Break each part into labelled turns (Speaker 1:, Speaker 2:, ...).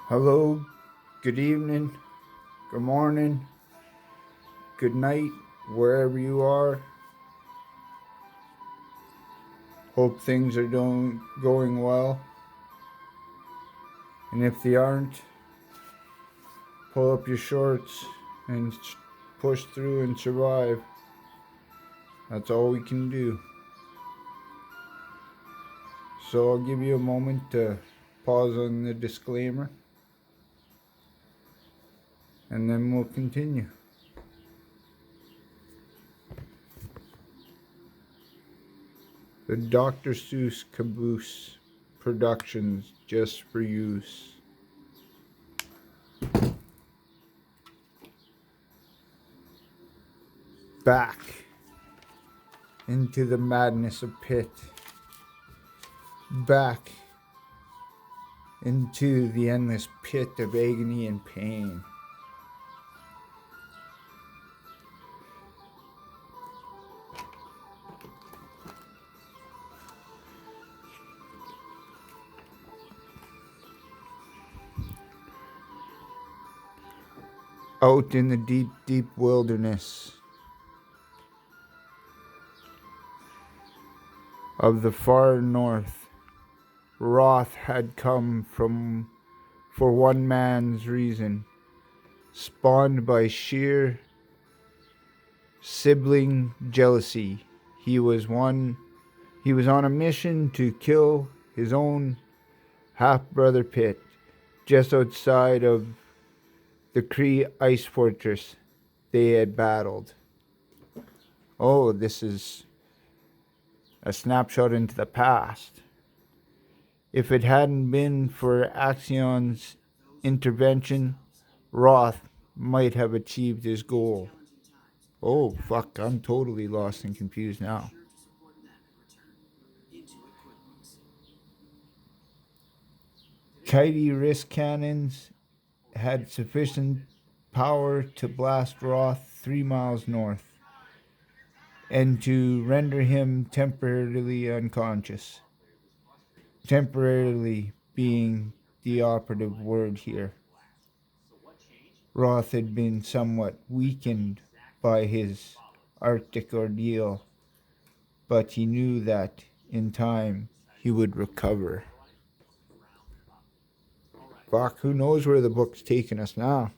Speaker 1: Hello, good evening, good morning, good night, wherever you are. Hope things are going well. And if they aren't, pull up your shorts and push through and survive. That's all we can do. So I'll give you a moment to pause on the disclaimer and then we'll continue. The Dr. Seuss Caboose Productions, just for use. Back into the madness of P.I.T.T. Back into the endless pit of agony and pain. Out in the deep, deep wilderness of the far north, wrath had come for one man's reason, spawned by sheer sibling jealousy. He was on a mission to kill his own half-brother Pitt, just outside of the Cree ice fortress they had battled. Oh, this is a snapshot into the past. If it hadn't been for Axion's intervention, Roth might have achieved his goal. Oh, fuck, I'm totally lost and confused now. P.I.T.T wrist cannons had sufficient power to blast Roth 3 miles north and to render him temporarily unconscious. Temporarily being the operative word here. Roth had been somewhat weakened by his Arctic ordeal, but he knew that in time he would recover. Fuck, who knows where the book's taking us now?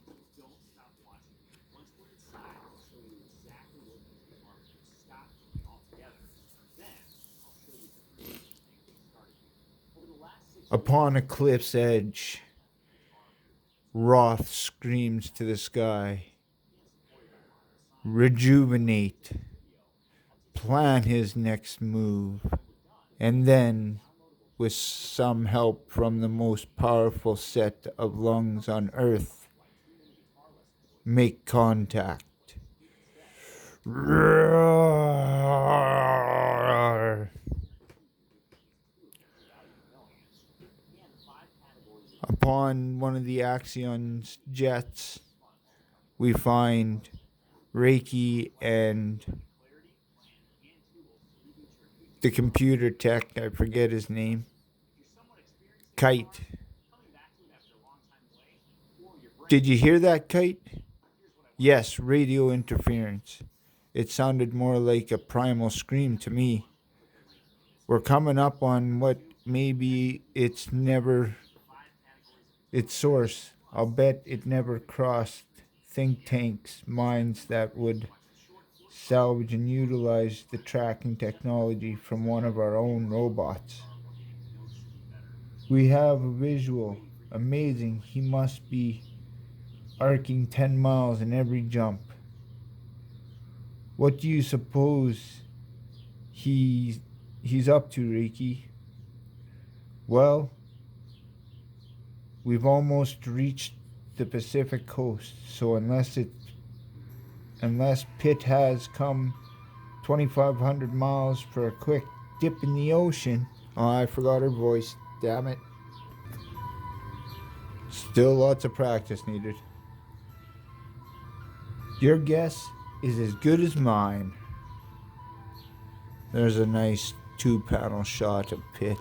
Speaker 1: Upon a cliff's edge, Roth screams to the sky, rejuvenate, plan his next move, and then, with some help from the most powerful set of lungs on Earth, make contact. Roar. Upon one of the Axion's jets, we find Reiki and the computer tech, I forget his name, Kite. Did you hear that, Kite? Yes, radio interference. It sounded more like a primal scream to me. We're coming up on what maybe its source. I'll bet it never crossed think tanks' minds that would salvage and utilize the tracking technology from one of our own robots. We have a visual. Amazing. He must be arcing 10 miles in every jump. What do you suppose he's up to, Reiki? Well, we've almost reached the Pacific coast, so unless Pitt has come 2,500 miles for a quick dip in the ocean. Oh, I forgot her voice. Damn it. Still lots of practice needed. Your guess is as good as mine. There's a nice 2-panel shot of Pitt.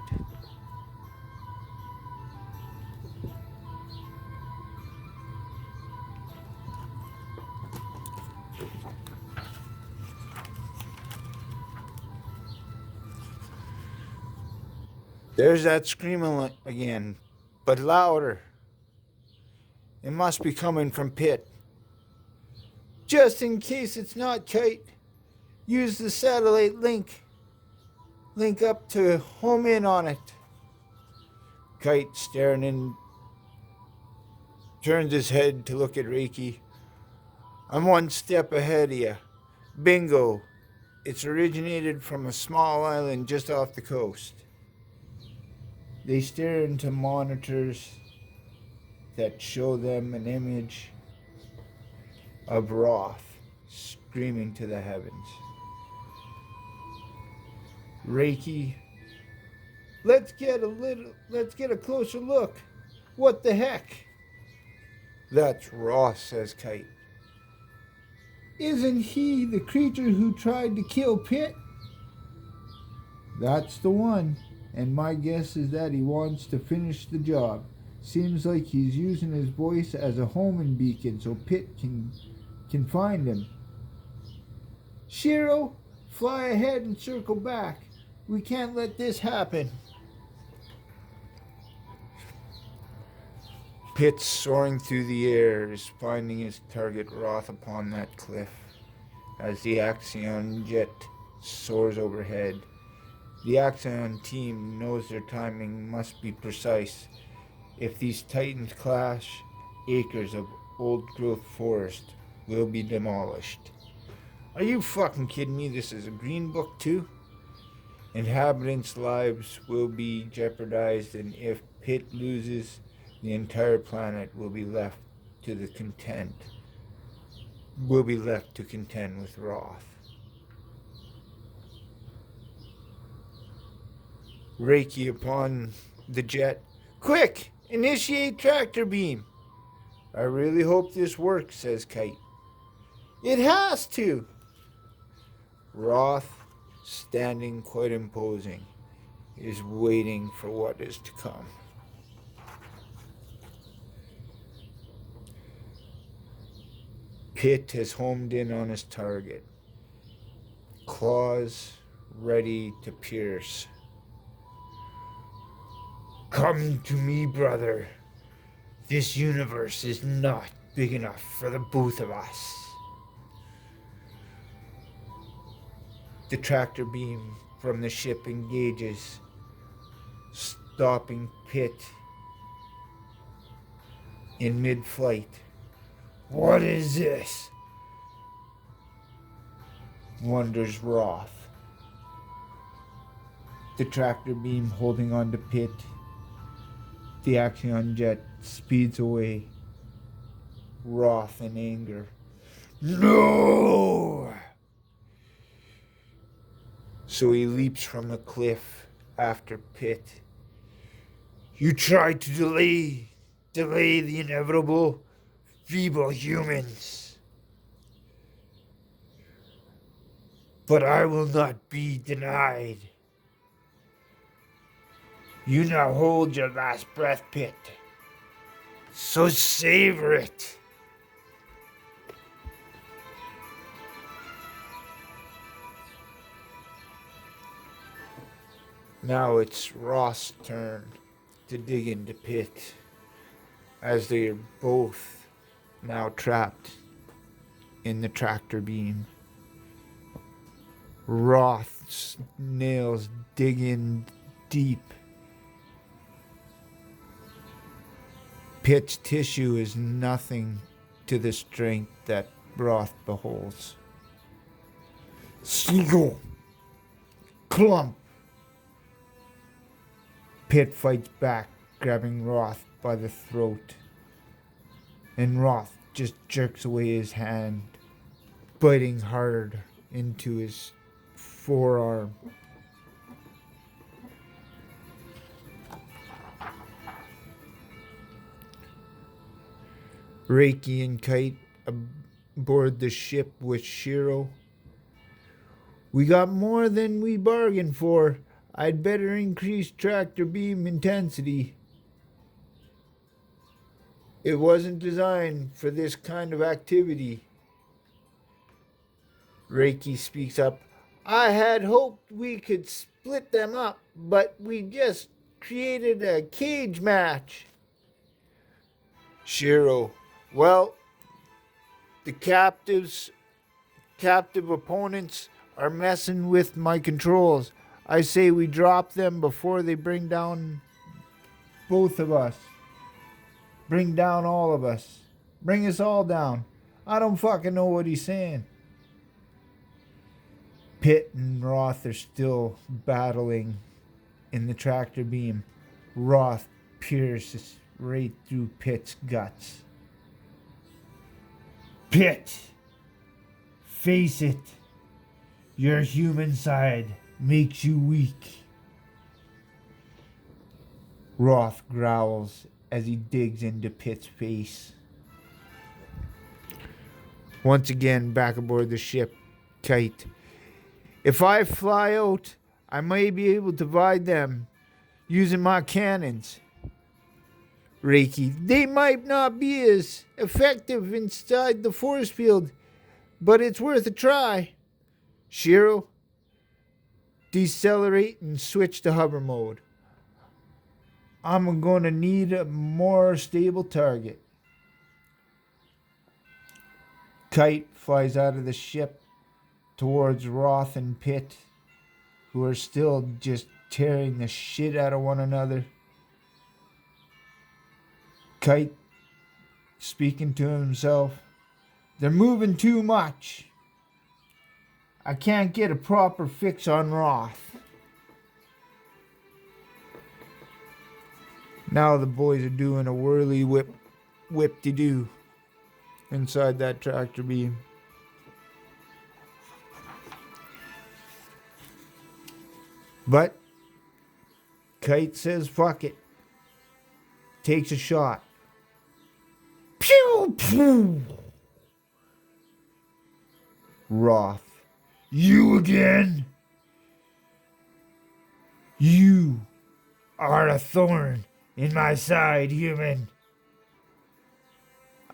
Speaker 1: There's that screaming again, but louder. It must be coming from Pitt. Just in case it's not, Kite, use the satellite link. Link up to home in on it. Kite, staring in, turns his head to look at Reiki. I'm one step ahead of you. Bingo. It's originated from a small island just off the coast. They stare into monitors that show them an image of Wroth screaming to the heavens. Reiki, let's get a closer look. What the heck? That's Wroth, says Kite. Isn't he the creature who tried to kill Pitt? That's the one, and my guess is that he wants to finish the job. Seems like he's using his voice as a homing beacon so Pitt can find him. Shiro, fly ahead and circle back. We can't let this happen. Pitt, soaring through the air, is finding his target Wroth upon that cliff. As the Axion jet soars overhead, the Axion team knows their timing must be precise. If these titans clash, acres of old-growth forest will be demolished. Are you fucking kidding me? This is a green book too? Inhabitants' lives will be jeopardized, and if Pitt loses, the entire planet will be left to contend with Wroth. Reiki upon the jet. Quick! Initiate tractor beam! I really hope this works, says Kite. It has to! Wroth, standing quite imposing, is waiting for what is to come. Pitt has homed in on his target. Claws ready to pierce. Come to me, brother. This universe is not big enough for the both of us. The tractor beam from the ship engages, stopping Pitt in mid-flight. What is this? Wonders Wroth. The tractor beam holding on to Pitt. The Axion jet speeds away. Wroth in anger. No! So he leaps from the cliff after Pitt. You tried to delay the inevitable, feeble humans. But I will not be denied. You now hold your last breath, Pitt. So savor it. Now it's Ross' turn to dig into Pitt, as they are both now trapped in the tractor beam. Roth's nails dig in deep. Pitt's tissue is nothing to the strength that Roth beholds. Seagull! Clump! Pitt fights back, grabbing Roth by the throat. And Roth just jerks away his hand, biting hard into his forearm. Reiki and Kite aboard the ship with Shiro. We got more than we bargained for. I'd better increase tractor beam intensity. It wasn't designed for this kind of activity. Reiki speaks up. I had hoped we could split them up, but we just created a cage match. Shiro, well, the captive opponents are messing with my controls. I say we drop them before they bring down both of us. Bring down all of us. Bring us all down. I don't fucking know what he's saying. Pitt and Wroth are still battling in the tractor beam. Wroth pierces right through Pitt's guts. Pitt, face it. Your human side makes you weak. Wroth growls as he digs into Pitt's face. Once again, back aboard the ship, Kite. If I fly out, I may be able to divide them using my cannons. Reiki, they might not be as effective inside the force field, but it's worth a try. Shiro, decelerate and switch to hover mode. I'm going to need a more stable target. Kite flies out of the ship towards Wroth and Pitt, who are still just tearing the shit out of one another. Kite speaking to himself. They're moving too much. I can't get a proper fix on Wroth. Now the boys are doing a whirly whip-de-doo inside that tractor beam. But Kite says fuck it. Takes a shot. Pew! Pew! Wroth. You again? You are a thorn in my side, human.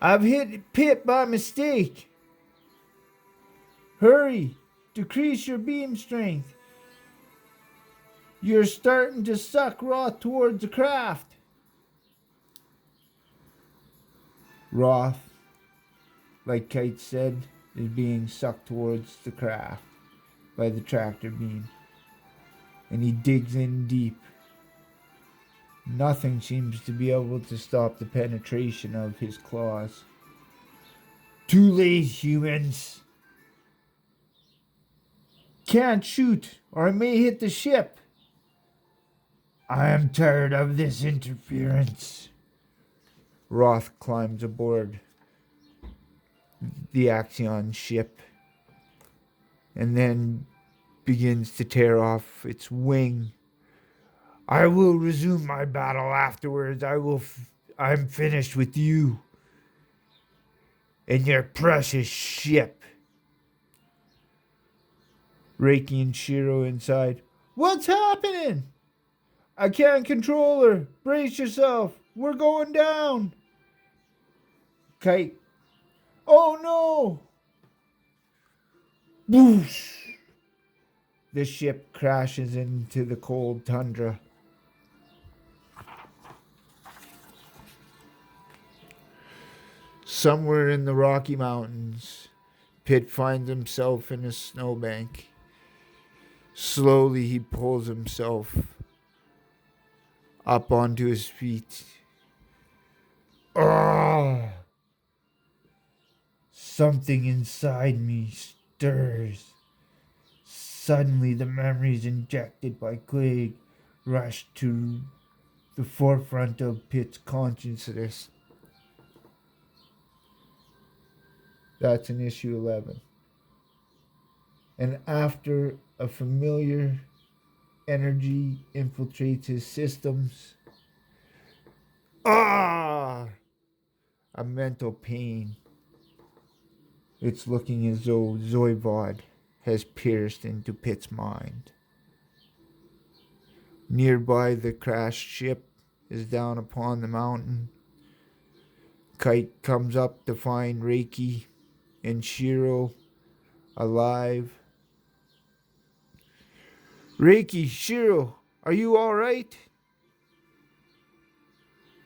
Speaker 1: I've hit Pitt by mistake. Hurry, decrease your beam strength. You're starting to suck Wroth towards the craft. Wroth, like Kite said, is being sucked towards the craft by the tractor beam. And he digs in deep. Nothing seems to be able to stop the penetration of his claws. Too late, humans. Can't shoot, or I may hit the ship. I am tired of this interference. Wroth climbs aboard the Axion ship and then begins to tear off its wing. I will resume my battle afterwards. I'm finished with you and your precious ship. Reiki and Shiro inside. What's happening? I can't control her. Brace yourself. We're going down. Kite. Oh no! Boosh! The ship crashes into the cold tundra. Somewhere in the Rocky Mountains, Pitt finds himself in a snowbank. Slowly he pulls himself up onto his feet. Ah! Something inside me stirs. Suddenly the memories injected by Clegg rush to the forefront of Pitt's consciousness. That's in issue 11. And after a familiar energy infiltrates his systems, a mental pain. It's looking as though Zoivod has pierced into Pitt's mind. Nearby, the crashed ship is down upon the mountain. Kite comes up to find Reiki and Shiro alive. Reiki, Shiro, are you all right?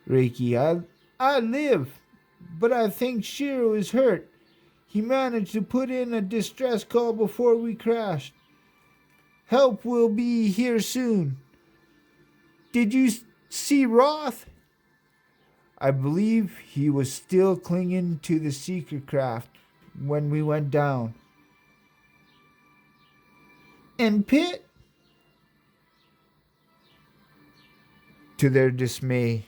Speaker 1: Reiki, I live, but I think Shiro is hurt. He managed to put in a distress call before we crashed. Help will be here soon. Did you see Wroth? I believe he was still clinging to the seeker craft when we went down. And Pitt? To their dismay,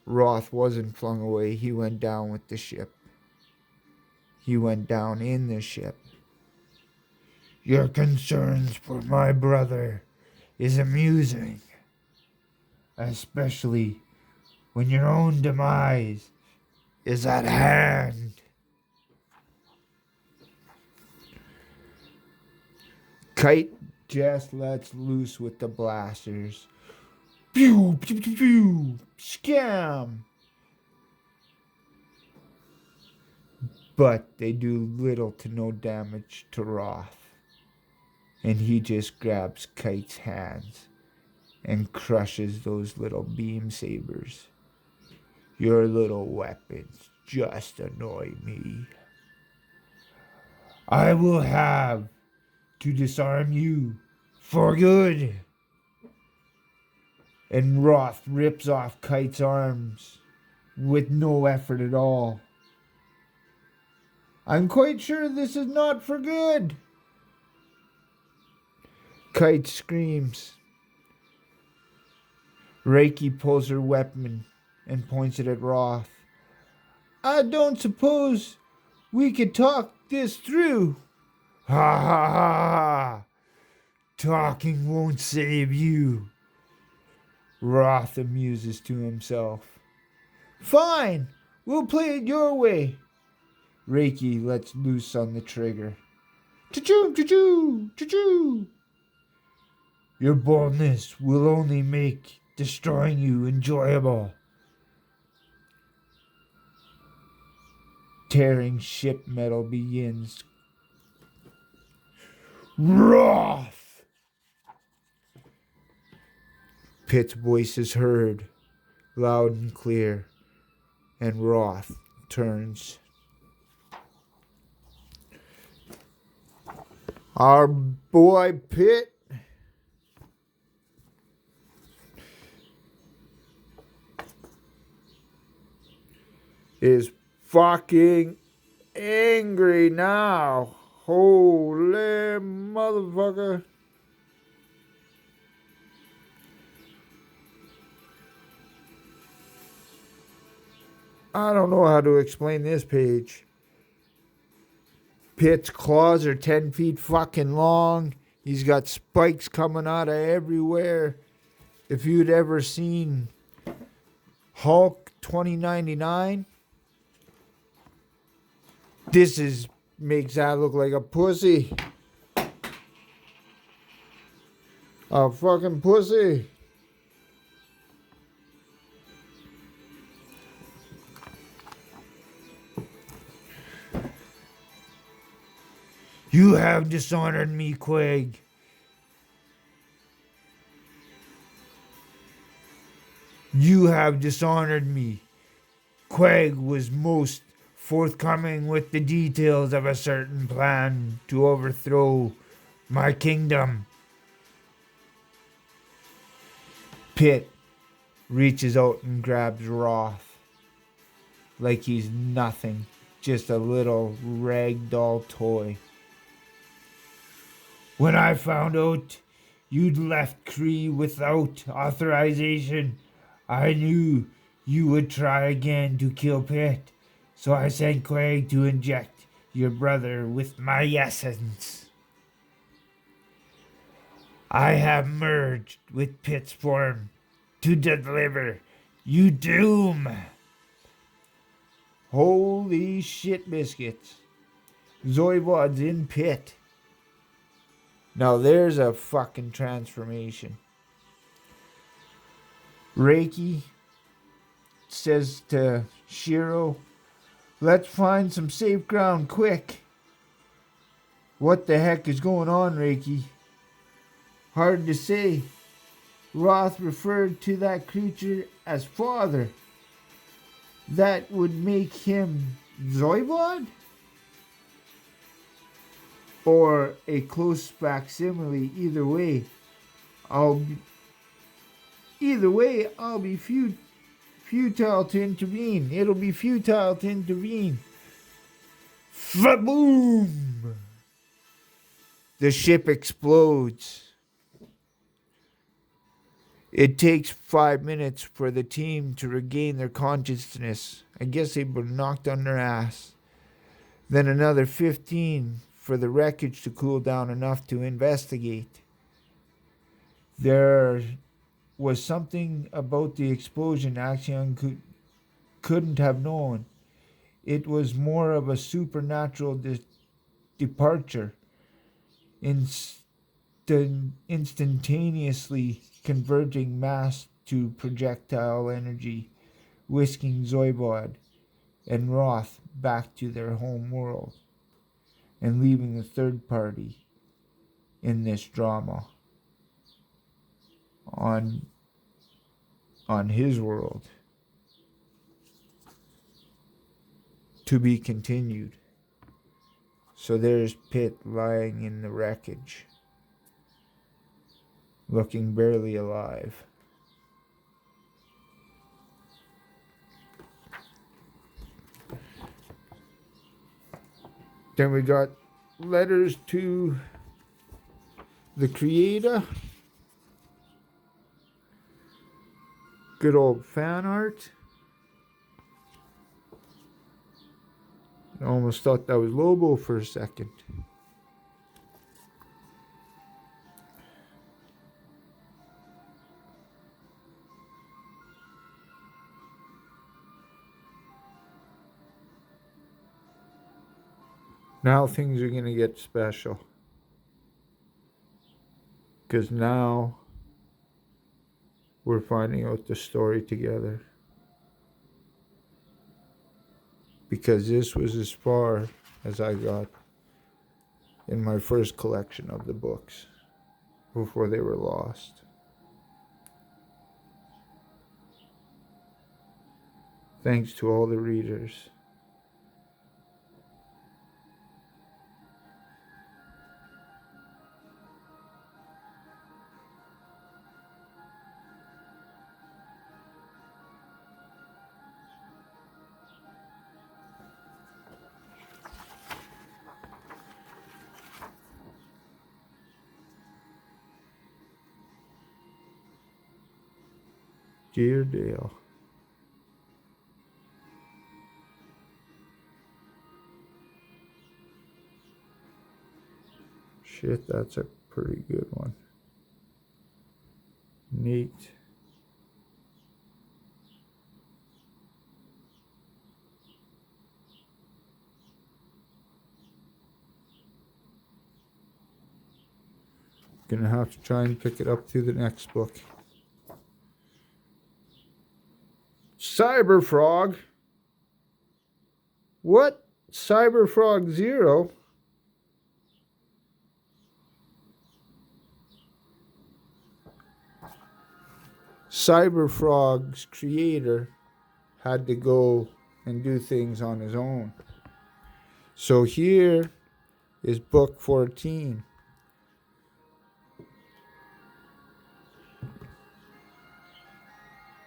Speaker 1: Wroth wasn't flung away. He went down with the ship. He went down in the ship. Your concerns for my brother is amusing, especially when your own demise is at hand. Kite just lets loose with the blasters. Pew, pew, pew, pew, scam. But they do little to no damage to Wroth. And he just grabs Kite's hands and crushes those little beam sabers. Your little weapons just annoy me. I will have to disarm you for good. And Wroth rips off Kite's arms with no effort at all. I'm quite sure this is not for good. Kite screams. Reiki pulls her weapon and points it at Wroth. I don't suppose we could talk this through. Ha ha ha! Talking won't save you. Wroth amuses to himself. Fine, we'll play it your way. Reiki lets loose on the trigger. Choo-choo, choo-choo, choo-choo. Your boldness will only make destroying you enjoyable. Tearing ship metal begins. Wroth! Pitt's voice is heard, loud and clear, and Wroth turns. Our boy Pitt is fucking angry now. Holy motherfucker. I don't know how to explain this page. Pitt's claws are 10 feet fucking long. He's got spikes coming out of everywhere. If you'd ever seen Hulk 2099, this makes that look like a pussy. A fucking pussy. You have dishonored me, Quag. You have dishonored me. Quag was most forthcoming with the details of a certain plan to overthrow my kingdom. Pitt reaches out and grabs Wroth like he's nothing, just a little ragdoll toy. When I found out you'd left Kree without authorization, I knew you would try again to kill Pitt. So I sent Quag to inject your brother with my essence. I have merged with Pitt's form to deliver you doom. Holy shit biscuits. Zoivod's in Pitt. Now there's a fucking transformation. Reiki says to Shiro, let's find some safe ground quick. What the heck is going on, Reiki? Hard to say. Wroth referred to that creature as father. That would make him Zoivod? Or a close facsimile. I'll I'll be futile to intervene. It'll be futile to intervene. Fa-boom! The ship explodes. It takes 5 minutes for the team to regain their consciousness. I guess they've been knocked on their ass. Then another 15 for the wreckage to cool down enough to investigate. There was something about the explosion Axion couldn't have known. It was more of a supernatural departure, instantaneously converting mass to projectile energy, whisking Zoibod and Wroth back to their home world, and leaving the third party in this drama on his world to be continued. So there's Pitt lying in the wreckage, looking barely alive. Then we got letters to the Creator. Good old fan art. I almost thought that was Lobo for a second. Now things are going to get special. Because now we're finding out the story together. Because this was as far as I got in my first collection of the books before they were lost. Thanks to all the readers. Dear Dale. Shit, that's a pretty good one. Neat. Gonna have to try and pick it up through the next book. Cyberfrog? What? Cyberfrog Zero? Cyberfrog's creator had to go and do things on his own. So here is book 14.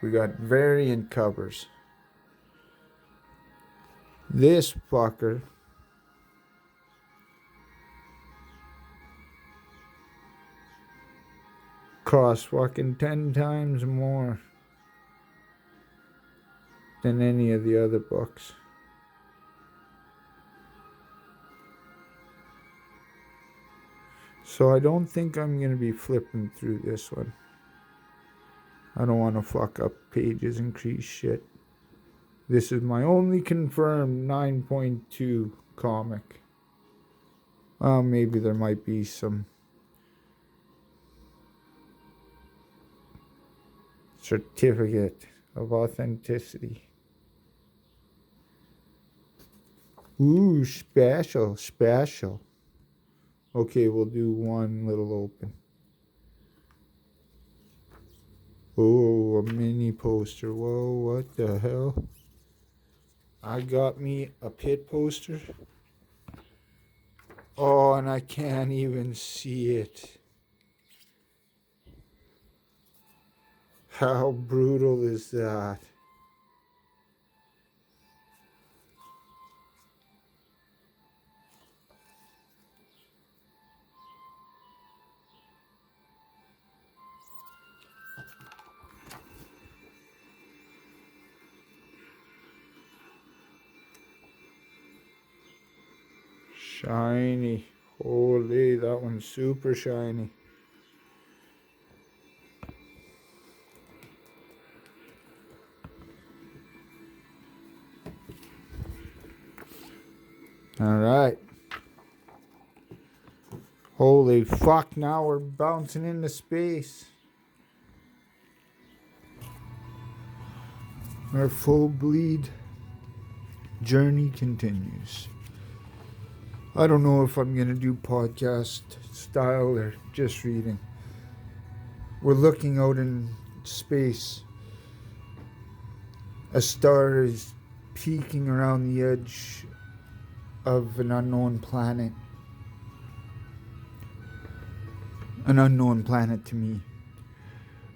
Speaker 1: We got variant covers. This fucker costs fucking 10 times more than any of the other books. So I don't think I'm going to be flipping through this one. I don't want to fuck up pages and crease shit. This is my only confirmed 9.2 comic. Maybe there might be some certificate of authenticity. Ooh, special. Okay, we'll do one little open. Oh, a mini poster. Whoa, what the hell? I got me a P.I.T.T poster. Oh, and I can't even see it. How brutal is that? Shiny. Holy, that one's super shiny. Alright. Holy fuck, now we're bouncing into space. Our full bleed journey continues. I don't know if I'm gonna do podcast style or just reading. We're looking out in space. A star is peeking around the edge of an unknown planet. An unknown planet to me.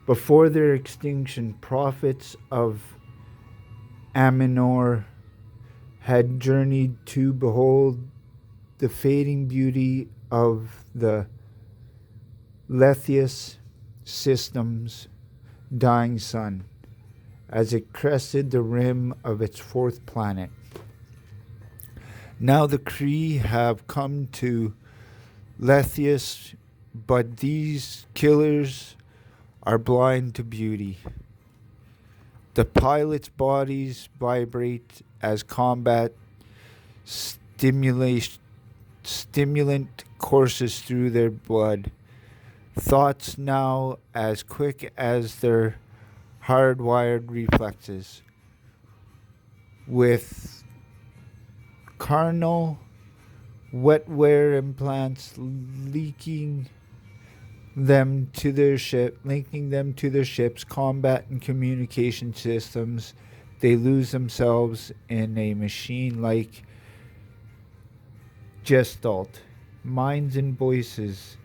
Speaker 1: Before their extinction, prophets of Aminor had journeyed to behold the fading beauty of the Lethius system's dying sun as it crested the rim of its fourth planet. Now the Kree have come to Lethius, but these killers are blind to beauty. The pilots' bodies vibrate as combat stimulant courses through their blood. Thoughts now as quick as their hardwired reflexes. With carnal wetware implants linking them to their ships, combat and communication systems, they lose themselves in a machine-like gestalt. Minds and voices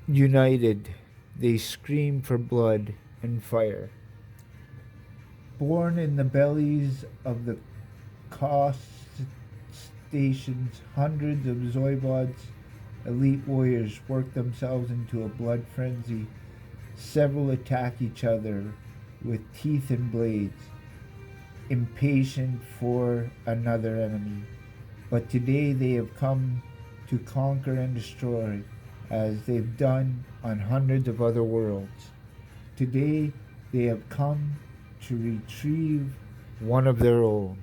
Speaker 1: united, they scream for blood and fire. Born in the bellies of the cost stations, hundreds of Zoibods, elite warriors, work themselves into a blood frenzy. Several attack each other with teeth and blades, impatient for another enemy. But today they have come to conquer and destroy, as they've done on hundreds of other worlds. Today they have come to retrieve one of their own.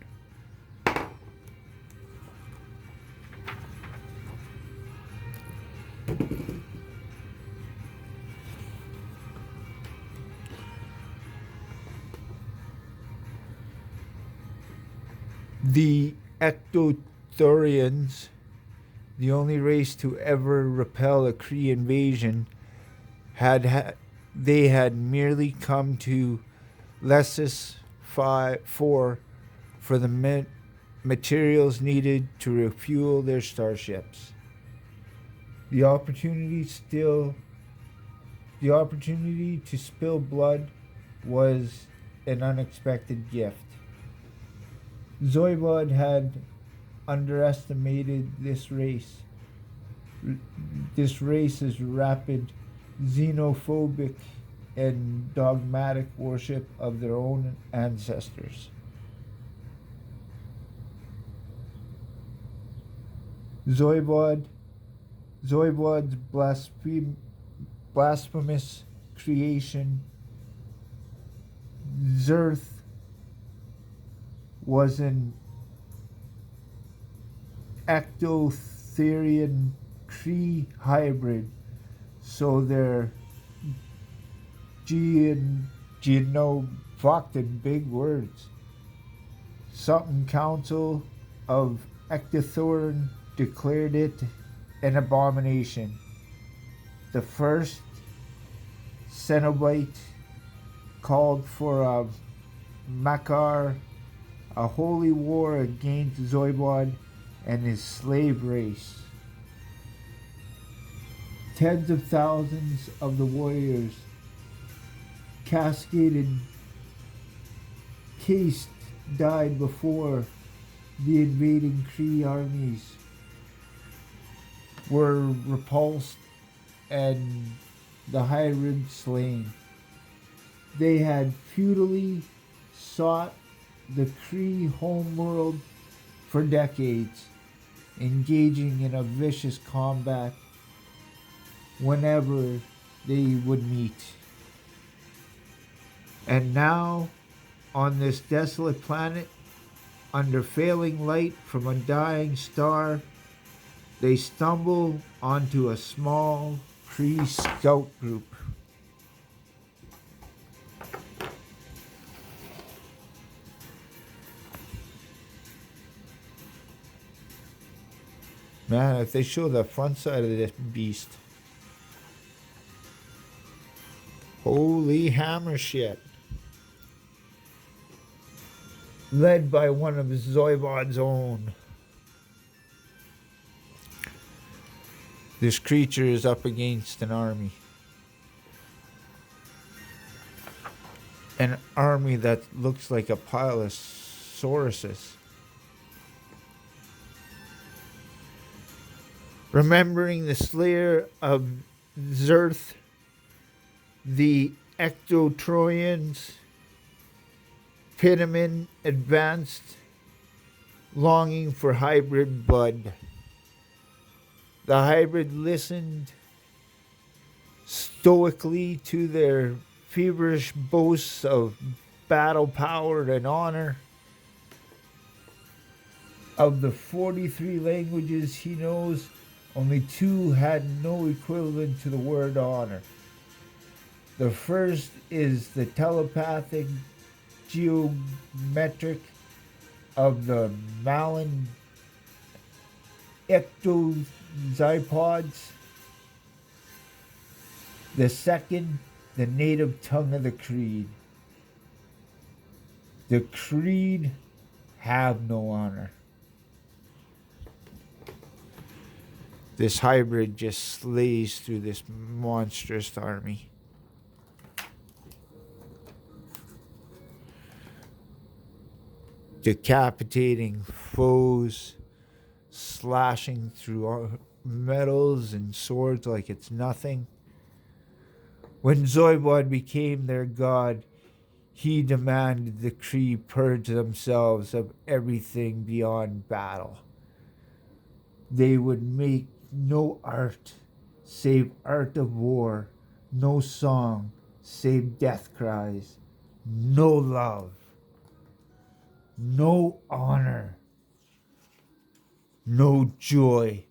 Speaker 1: The Ectothorians, the only race to ever repel a Kree invasion, they had merely come to Lessus 4 for the materials needed to refuel their starships. The opportunity to spill blood was an unexpected gift. Zoibod had underestimated this race. This race's rapid, xenophobic, and dogmatic worship of their own ancestors. Zoibod's blasphemous creation, Zerth, was an Ectotherian Kree hybrid, so their fucking big words. Something Council of Ectothorin declared it an abomination. The first Cenobite called for a Makar, a holy war against Zoibod and his slave race. Tens of thousands of the warriors cascaded cased died before the invading Cree armies were repulsed and the Hybrid slain. They had futilely sought the Cree homeworld for decades, engaging in a vicious combat whenever they would meet. And now, on this desolate planet, under failing light from a dying star, they stumble onto a small Cree scout group. Man, if they show the front side of this beast. Holy hammer shit. Led by one of Zoibod's own. This creature is up against an army. An army that looks like a pile of sauruses. Remembering the slayer of Zerth, the Ecto-Troyans, Pitamin advanced, longing for hybrid blood. The hybrid listened stoically to their feverish boasts of battle power and honor. Of the 43 languages he knows, only 2 had no equivalent to the word honor. The first is the telepathic geometric of the Malin ectozypods. The second, the native tongue of the Creed. The Creed have no honor. This hybrid just slays through this monstrous army. Decapitating foes, slashing through metals and swords like it's nothing. When Zoibod became their god, he demanded the Cree purge themselves of everything beyond battle. They would make no art save art of war, no song save death cries, no love, no honor, no joy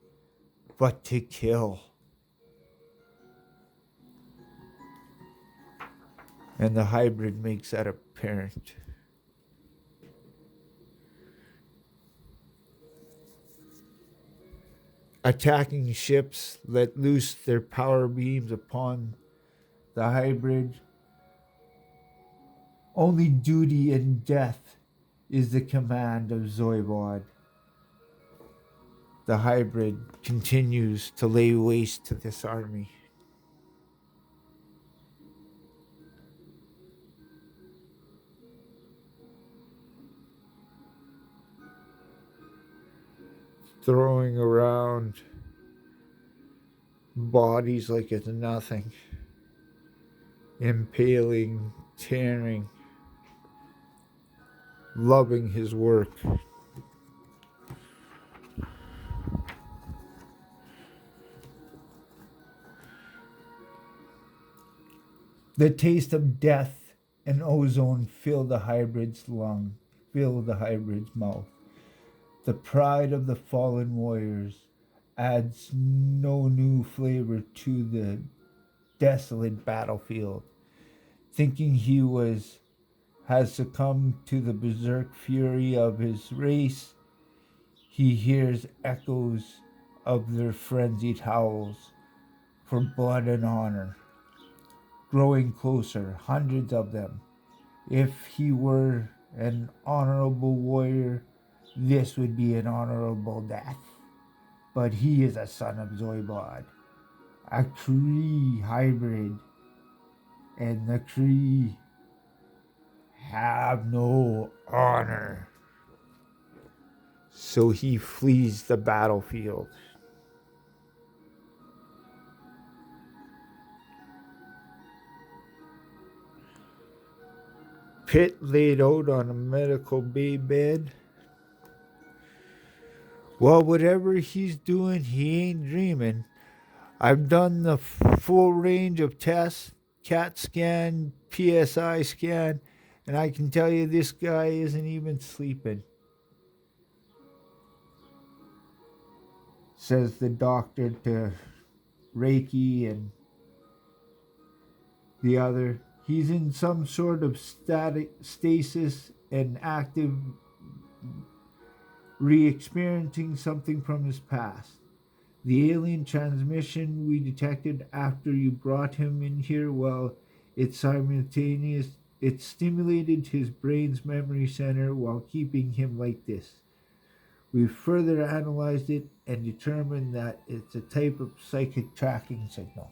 Speaker 1: but to kill. And the hybrid makes that apparent. Attacking ships let loose their power beams upon the hybrid. Only duty and death is the command of Zoibod. The hybrid continues to lay waste to this army. Throwing around bodies like it's nothing. Impaling, tearing, loving his work. The taste of death and ozone fill the hybrid's mouth. The pride of the fallen warriors adds no new flavor to the desolate battlefield. Thinking he has succumbed to the berserk fury of his race, he hears echoes of their frenzied howls for blood and honor. growing closer, hundreds of them. If he were an honorable warrior, this would be an honorable death. But he is a son of Zoibod, a Kree hybrid, and the Kree have no honor. So he flees the battlefield. Pitt laid out on a medical bay bed. Well, whatever he's doing, he ain't dreaming. I've done the full range of tests, CAT scan, PSI scan, and I can tell you this guy isn't even sleeping, says the doctor to Reiki and the other. He's in some sort of static stasis and active re-experiencing something from his past. The alien transmission we detected after you brought him in here, well, it stimulated his brain's memory center while keeping him like this. We further analyzed it and determined that it's a type of psychic tracking signal.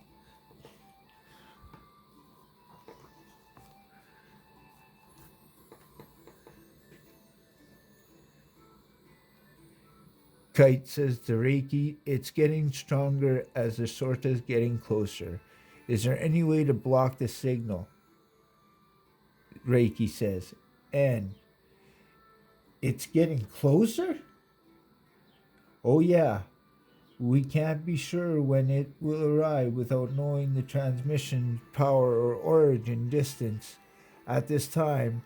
Speaker 1: Kite says to Reiki, it's getting stronger as the Sorta's getting closer. Is there any way to block the signal? Reiki says, and it's getting closer? Oh yeah, we can't be sure when it will arrive without knowing the transmission power or origin distance. At this time,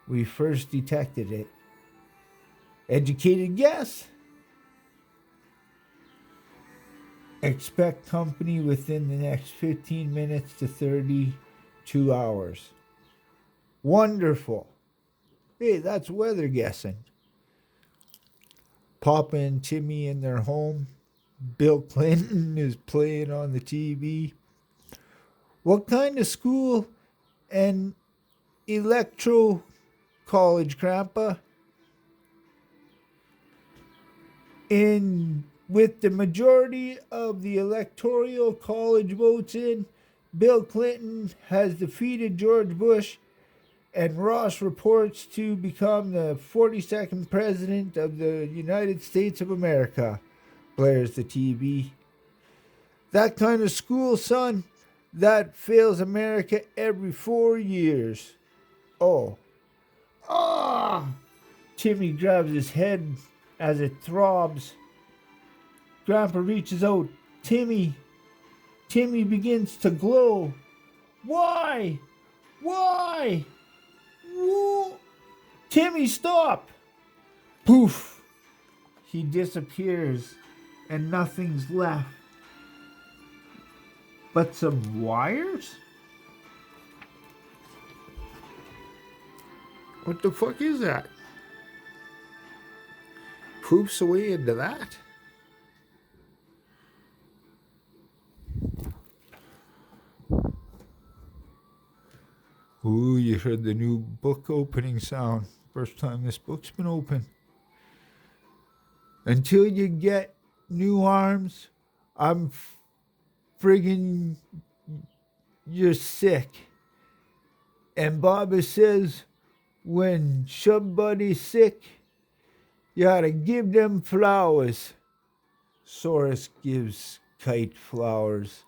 Speaker 1: we first detected it. Educated guess? Expect company within the next 15 minutes to 32 hours. Wonderful. Hey, that's weather guessing. Papa and Timmy in their home. Bill Clinton is playing on the TV. What kind of school and electro college, Grandpa? In with the majority of the electoral college votes in, Bill Clinton has defeated George Bush, and Ross reports to become the 42nd president of the United States of America, blares the TV. That kind of school, son, that fails America every 4 years. Oh. Ah! Timmy grabs his head as it throbs. Grandpa reaches out. Timmy begins to glow. Why? Why? Whoa. Timmy, stop! Poof! He disappears, and nothing's left but some wires? What the fuck is that? Poofs away into that? Ooh, you heard the new book opening sound. First time this book's been open. Until you get new arms, I'm friggin' you're sick. And Baba says, when somebody's sick, you gotta give them flowers. Saurus gives Kite flowers.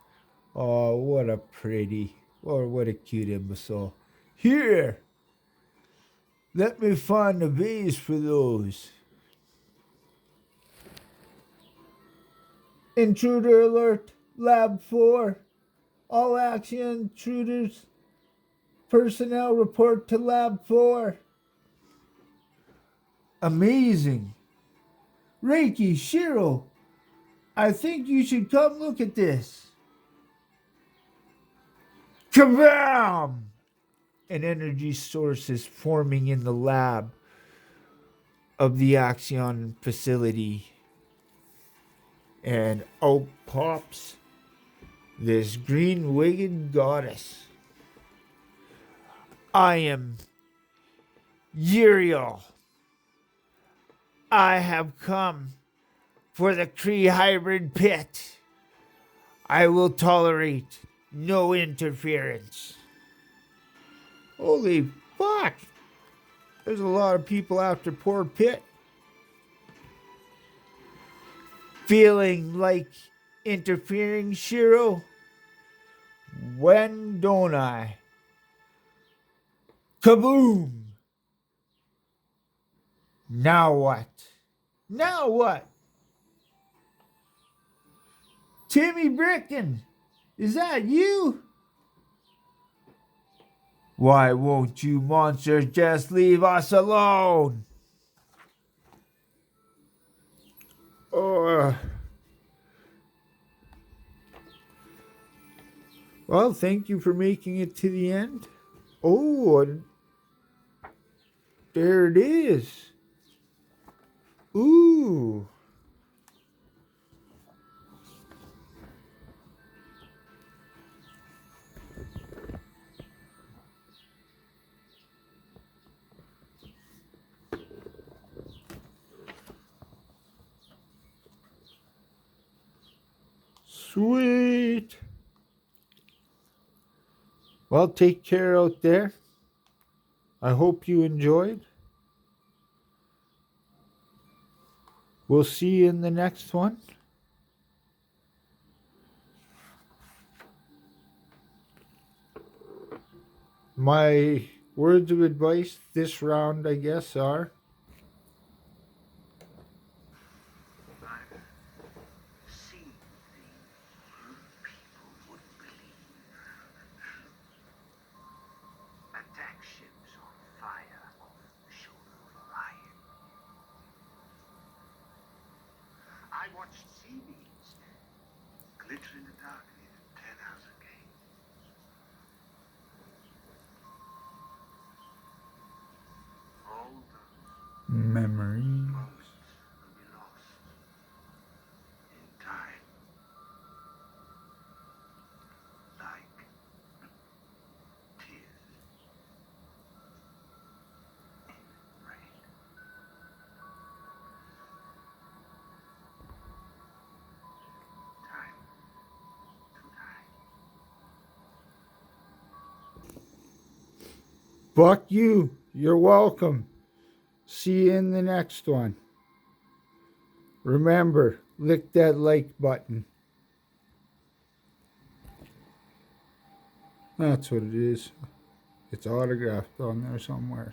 Speaker 1: Oh, what a pretty, or what a cute imbecile. Here, let me find a vase for those. Intruder alert, Lab 4. All Axion intruders. Personnel report to Lab 4. Amazing. Reiki, Shiro, I think you should come look at this. Kabam! An energy source is forming in the lab of the Axion facility. And out pops this green-wigged goddess. I am Uriel. I have come for the Cree hybrid pit. I will tolerate no interference. Holy fuck! There's a lot of people after poor Pitt. Feeling like interfering, Shiro? When don't I? Kaboom! Now what? Now what? Timmy Bricken, is that you? Why won't you monsters just leave us alone? Oh, well, thank you for making it to the end. Oh, and there it is. Ooh. Sweet. Well, take care out there. I hope you enjoyed. We'll see you in the next one. My words of advice this round, I guess, are
Speaker 2: I've seen things people wouldn't believe. Attack ships on fire off the shoulder of Orion. I watched sea beams glitter in the dark near 10,000 gates. All those
Speaker 1: memories.
Speaker 2: moments will be lost in time. Like tears in rain. Time to die.
Speaker 1: Fuck you. You're welcome. See you in the next one. Remember, lick that like button. That's what it is. It's autographed on there somewhere.